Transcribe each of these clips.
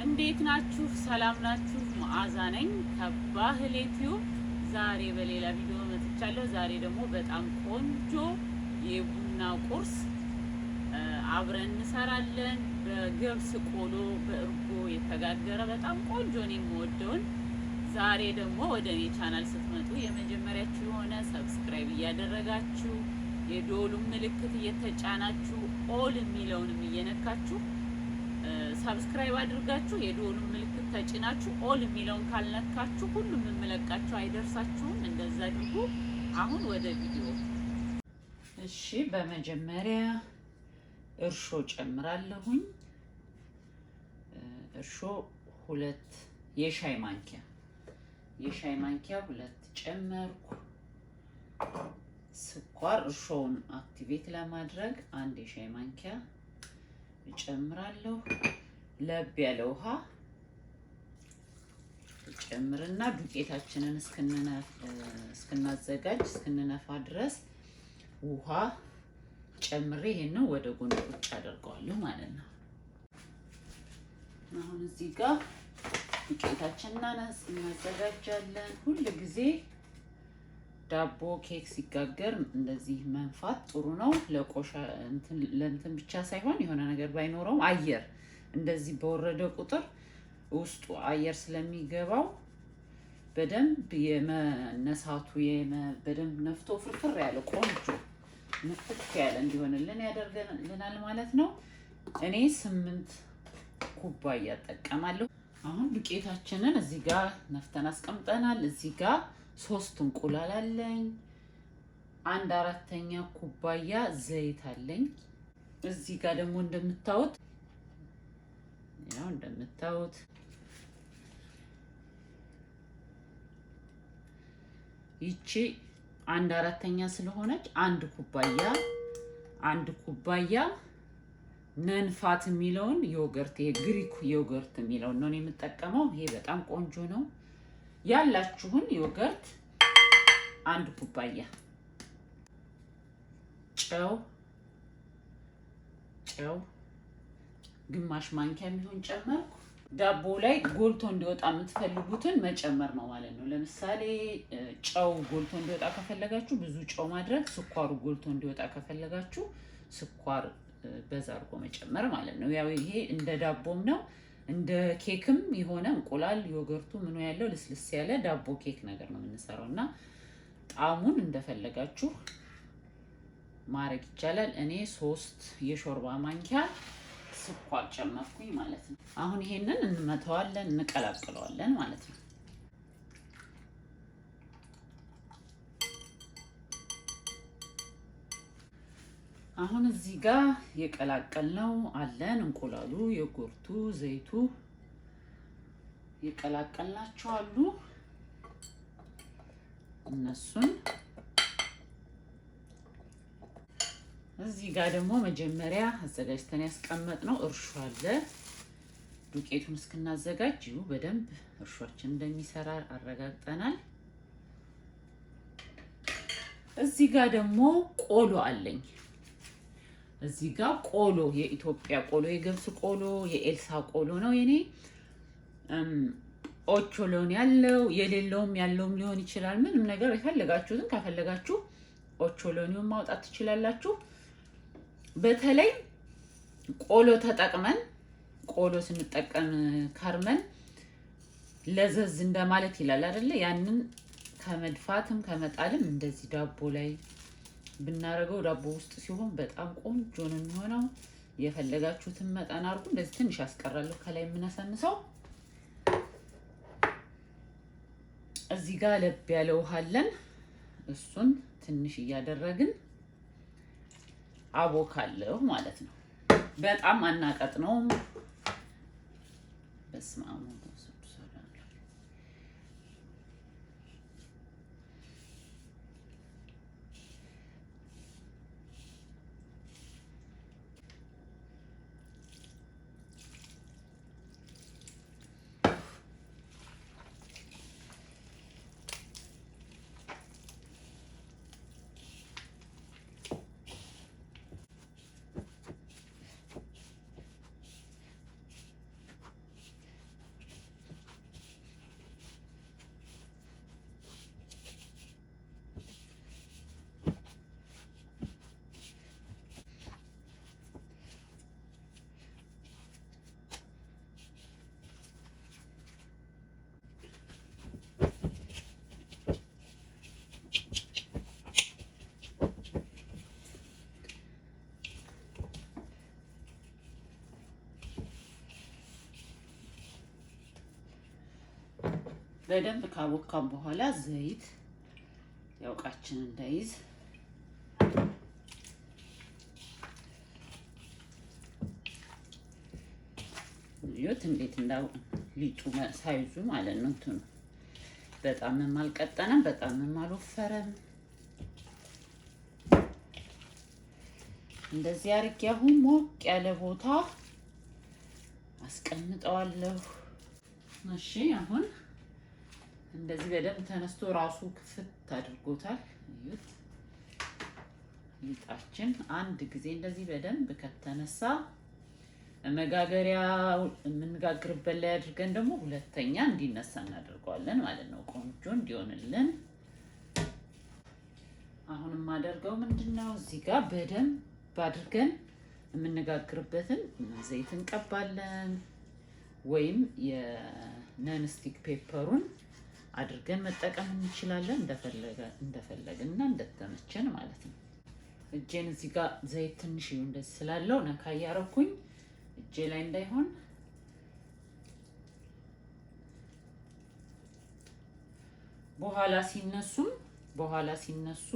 እንዴት ናችሁ? ሰላም ናችሁ? መዓዛ ነኝ ከባህሌ ቲዩብ። ዛሬ በሌላ ቪዲዮ መጥቻለሁ። ዛሬ ደግሞ በጣም ቆንጆ የቡና ቁርስ አብረን እንሰራለን። በገብስ ቆሎ በእርጎ የተጋገረ በጣም ቆንጆ ነው የምወደውን። ዛሬ ደግሞ ወደ እኔ ቻናል ስትመጡ የመጀመሪያችሁ የሆነ ሰብስክራይብ እያደረጋችሁ የዶሉን ምልክት እየተጫናችሁ ኦል የሚለውንም እየነካችሁ ሰብስክራይብ አድርጋችሁ የዶሉን ምልክት ተጭናችሁ ኦል የሚለውን ካልነካችሁ ሁሉም የምለቃችሁ አይደርሳችሁም። እንደዛ አድርጉ። አሁን ወደ ቪዲዮ። እሺ፣ በመጀመሪያ እርሾ ጨምራለሁኝ። እርሾ 2 የሻይ ማንኪያ 2 ጨመርኩ። ስኳር እርሾውን አክቲቬት ለማድረግ 1 የሻይ ማንኪያ እጨምራለሁ። ለብ ያለ ውሃ ጨምርና ዱቄታችንን እስክናዘጋጅ እስክንነፋ ድረስ ውሃ ጨምሬ ይሄንን ወደ ጎን ቁጭ አደርገዋለሁ ማለት ነው። አሁን እዚህ ጋር ዱቄታችንን እናዘጋጃለን። ሁሉ ጊዜ ዳቦ ኬክ ሲጋገር እንደዚህ መንፋት ጥሩ ነው። ለእንትን ብቻ ሳይሆን የሆነ ነገር ባይኖረውም አየር እንደዚህ በወረደ ቁጥር ውስጡ አየር ስለሚገባው በደንብ የመነሳቱ በደንብ ነፍቶ ፍርፍር ያለ ቆንጆ ንፍት ያለ እንዲሆንልን ያደርገናል ማለት ነው። እኔ 8 ኩባያ እጠቀማለሁ። አሁን ዱቄታችንን እዚህ ጋር ነፍተን አስቀምጠናል። እዚህ ጋር 3 እንቁላል አለኝ። 1/4 ኩባያ ዘይት አለኝ። እዚህ ጋር ደግሞ እንደምታዩት ይቺ 1/4 ስለሆነች 1 ኩባያ ነንፋት የሚለውን ዮገርት የግሪክ ዮገርት የሚለውን ነው የምጠቀመው። ይሄ በጣም ቆንጆ ነው። ያላችሁን ዮገርት 1 ኩባያ፣ ጨው ግማሽ ማንኪያ የሚሆን ጨመርኩ። ዳቦ ላይ ጎልቶ እንዲወጣ የምትፈልጉትን መጨመር ነው ማለት ነው። ለምሳሌ ጨው ጎልቶ እንዲወጣ ከፈለጋችሁ ብዙ ጨው ማድረግ፣ ስኳሩ ጎልቶ እንዲወጣ ከፈለጋችሁ ስኳር በዛ አድርጎ መጨመር ማለት ነው። ያው ይሄ እንደ ዳቦም ነው እንደ ኬክም የሆነ እንቁላል ዮገርቱ ምኑ ያለው ልስልስ ያለ ዳቦ ኬክ ነገር ነው የምንሰራው እና ጣዕሙን እንደፈለጋችሁ ማድረግ ይቻላል። እኔ 3 የሾርባ ማንኪያ ስኳር ጨመርኩኝ ማለት ነው። አሁን ይሄንን እንመተዋለን፣ እንቀላቅለዋለን ማለት ነው። አሁን እዚህ ጋር የቀላቀልነው አለን እንቁላሉ፣ ዮገርቱ፣ ዘይቱ የቀላቀልናቸው አሉ። እነሱን እዚህ ጋር ደግሞ መጀመሪያ አዘጋጅተን ያስቀመጥነው እርሾ አለ። ዱቄቱን እስክናዘጋጅ በደንብ እርሾችን እንደሚሰራ አረጋግጠናል። እዚህ ጋር ደግሞ ቆሎ አለኝ። እዚህ ጋር ቆሎ የኢትዮጵያ ቆሎ፣ የገብስ ቆሎ፣ የኤልሳ ቆሎ ነው የኔ። ኦቾሎኒ ያለው የሌለውም ያለውም ሊሆን ይችላል። ምንም ነገር የፈለጋችሁትን ከፈለጋችሁ ኦቾሎኒውን ማውጣት ትችላላችሁ። በተለይ ቆሎ ተጠቅመን ቆሎ ስንጠቀም ከርመን ለዘዝ እንደማለት ይላል አይደለ? ያንን ከመድፋትም ከመጣልም እንደዚህ ዳቦ ላይ ብናረገው ዳቦ ውስጥ ሲሆን በጣም ቆንጆ ነው የሚሆነው። የፈለጋችሁትን መጠን አድርጉ። እንደዚህ ትንሽ አስቀራለሁ ከላይ የምነሰንሰው። እዚህ ጋር ለብ ያለ ውሃ አለን። እሱን ትንሽ እያደረግን አቦካለሁ ማለት ነው። በጣም አናቀጥነውም። በስመ አብ በደንብ ካቦካን በኋላ ዘይት ያውቃችን እንዳይዝ ይሁት እንዴት እንዳው ሊጡ ሳይዙ ማለት ነው። እንትኑ በጣም አልቀጠነም፣ በጣም አልወፈረም። እንደዚህ አርጌ አሁን ሞቅ ያለ ቦታ አስቀምጠዋለሁ። እሺ አሁን እንደዚህ በደንብ ተነስቶ ራሱ ክፍት አድርጎታል። እዩት። ሊጣችን አንድ ጊዜ እንደዚህ በደንብ ከተነሳ መጋገሪያ የምንጋግርበት ላይ አድርገን ደግሞ ሁለተኛ እንዲነሳ እናደርገዋለን ማለት ነው፣ ቆንጆ እንዲሆንልን። አሁንም ማደርገው ምንድነው እዚህ ጋር በደንብ አድርገን የምንጋግርበትን ዘይት እንቀባለን፣ ወይም የነንስቲክ ፔፐሩን አድርገን መጠቀም እንችላለን፣ እንደፈለግንና እንደተመቸን ማለት ነው። እጄን እዚህ ጋር ዘይት ትንሽ እንደዚህ ስላለው ነካ ያረኩኝ እጄ ላይ እንዳይሆን በኋላ ሲነሱ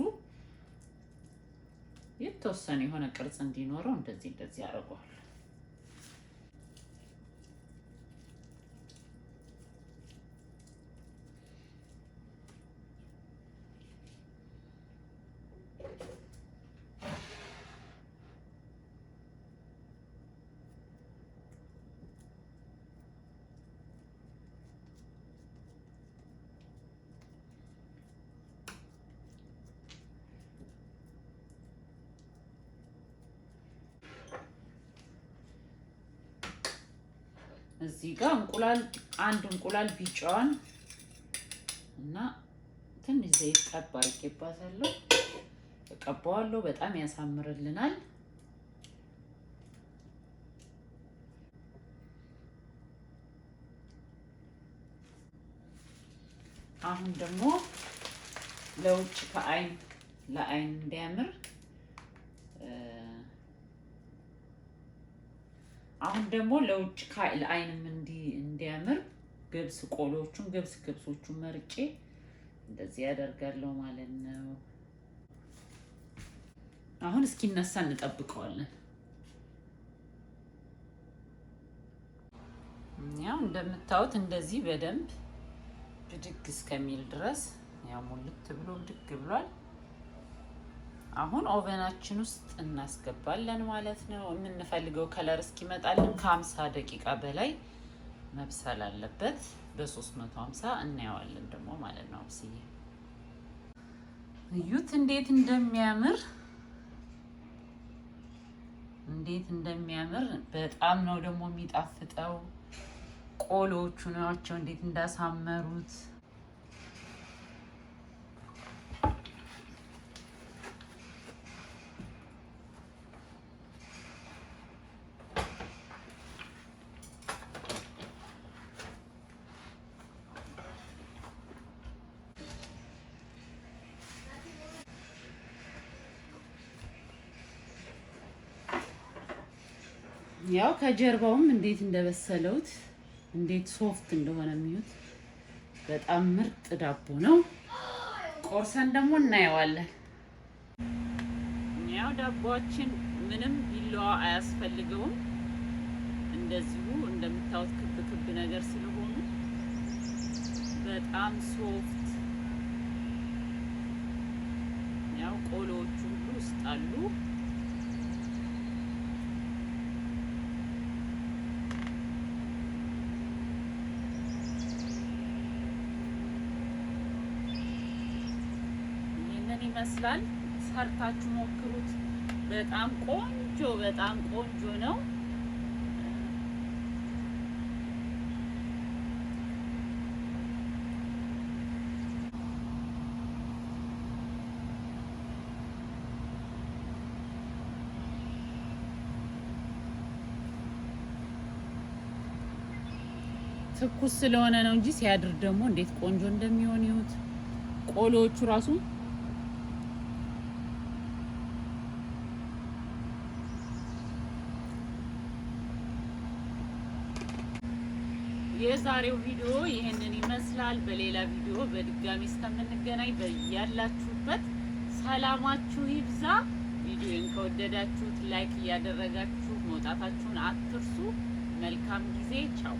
የተወሰነ የሆነ ቅርጽ እንዲኖረው እንደዚህ ያደርገዋል። እዚህ ጋር አንድ እንቁላል ቢጫዋን እና ትንሽ ዘይት ቀባ አድርጌባታለሁ። እቀባዋለሁ፣ በጣም ያሳምርልናል። አሁን ደግሞ ለውጭ ለአይን እንዲያምር ለውጭ ለአይንም እንዲያምር ገብሶቹን መርጬ እንደዚህ ያደርጋለሁ ማለት ነው። አሁን እስኪነሳ እንጠብቀዋለን። ያው እንደምታዩት እንደዚህ በደንብ ብድግ እስከሚል ድረስ ያው ሙልት ብሎ ብድግ ብሏል። አሁን ኦቨናችን ውስጥ እናስገባለን ማለት ነው። የምንፈልገው ከለር እስኪመጣልን ከ50 ደቂቃ በላይ መብሰል አለበት። በ350 እናየዋለን ደግሞ ማለት ነው። አብስዬ እዩት እንዴት እንደሚያምር በጣም ነው ደግሞ የሚጣፍጠው። ቆሎቹ ናቸው እንዴት እንዳሳመሩት። ያው ከጀርባውም እንዴት እንደበሰለውት እንዴት ሶፍት እንደሆነ የሚዩት በጣም ምርጥ ዳቦ ነው። ቆርሰን ደግሞ እናየዋለን። ያው ዳቦአችን ምንም ቢላዋ አያስፈልገውም። እንደዚሁ እንደምታዩት ክብ ነገር ስለሆኑ በጣም ሶፍት። ያው ቆሎዎቹ ሁሉ ውስጥ አሉ። ይመስላል። ሰርታችሁ ሞክሩት። በጣም ቆንጆ ነው። ትኩስ ስለሆነ ነው እንጂ ሲያድር ደግሞ እንዴት ቆንጆ እንደሚሆን ይሁት። ቆሎቹ ራሱ የዛሬው ቪዲዮ ይሄንን ይመስላል። በሌላ ቪዲዮ በድጋሚ እስከምንገናኝ በያላችሁበት ሰላማችሁ ይብዛ። ቪዲዮን ከወደዳችሁት ላይክ እያደረጋችሁ መውጣታችሁን አትርሱ። መልካም ጊዜ። ቻው